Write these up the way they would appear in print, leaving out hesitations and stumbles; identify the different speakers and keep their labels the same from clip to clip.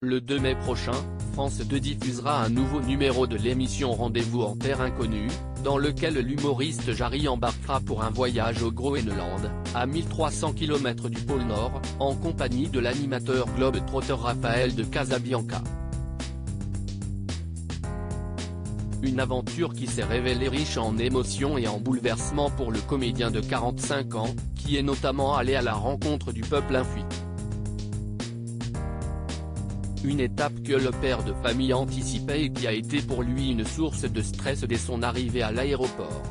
Speaker 1: Le 2 mai prochain, France 2 diffusera un nouveau numéro de l'émission Rendez-vous en terre inconnue, dans lequel l'humoriste Jarry embarquera pour un voyage au Groenland, à 1300 km du pôle Nord, en compagnie de l'animateur globe-trotter Raphaël de Casabianca. Une aventure qui s'est révélée riche en émotions et en bouleversements pour le comédien de 45 ans, qui est notamment allé à la rencontre du peuple infui. Une étape que le père de famille anticipait et qui a été pour lui une source de stress dès son arrivée à l'aéroport.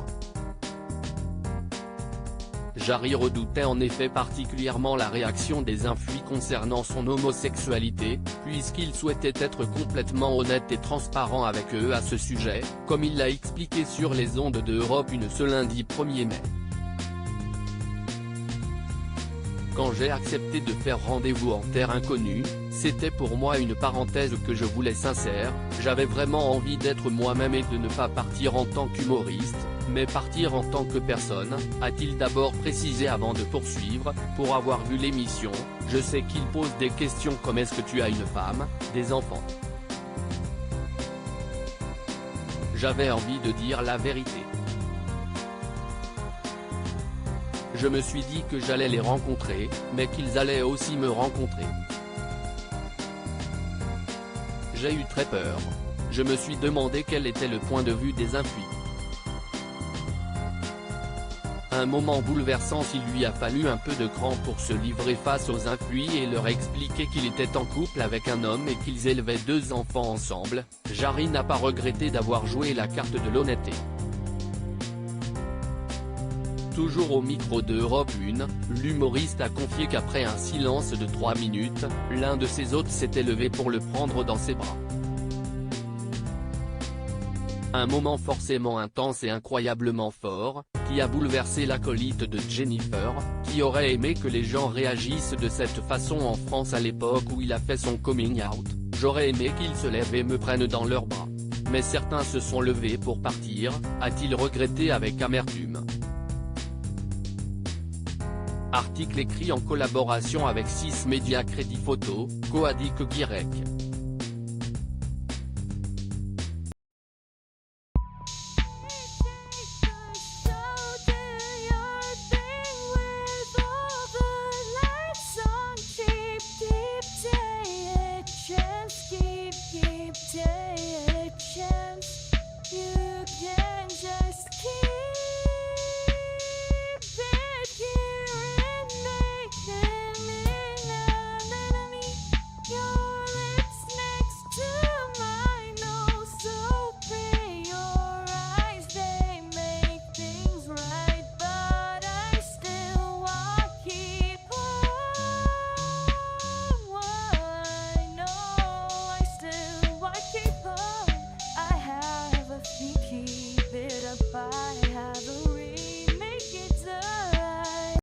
Speaker 1: Jarry redoutait en effet particulièrement la réaction des infuis concernant son homosexualité, puisqu'il souhaitait être complètement honnête et transparent avec eux à ce sujet, comme il l'a expliqué sur les ondes de Europe 1 ce lundi 1er mai. Quand j'ai accepté de faire Rendez-vous en terre inconnue, c'était pour moi une parenthèse que je voulais sincère, j'avais vraiment envie d'être moi-même et de ne pas partir en tant qu'humoriste, mais partir en tant que personne, a-t-il d'abord précisé avant de poursuivre. Pour avoir vu l'émission, je sais qu'il pose des questions comme est-ce que tu as une femme, des enfants. J'avais envie de dire la vérité. Je me suis dit que j'allais les rencontrer, mais qu'ils allaient aussi me rencontrer. J'ai eu très peur. Je me suis demandé quel était le point de vue des infuis. Un moment bouleversant, s'il lui a fallu un peu de cran pour se livrer face aux infuis et leur expliquer qu'il était en couple avec un homme et qu'ils élevaient 2 enfants ensemble, Jarry n'a pas regretté d'avoir joué la carte de l'honnêteté. Toujours au micro de Europe 1, l'humoriste a confié qu'après un silence de 3 minutes, l'un de ses hôtes s'était levé pour le prendre dans ses bras. Un moment forcément intense et incroyablement fort, qui a bouleversé l'acolyte de Jennifer, qui aurait aimé que les gens réagissent de cette façon en France à l'époque où il a fait son coming out. J'aurais aimé qu'ils se lèvent et me prennent dans leurs bras. Mais certains se sont levés pour partir, a-t-il regretté avec amertume. Article écrit en collaboration avec 6 médias Crédit Photo, Coadic Guirec.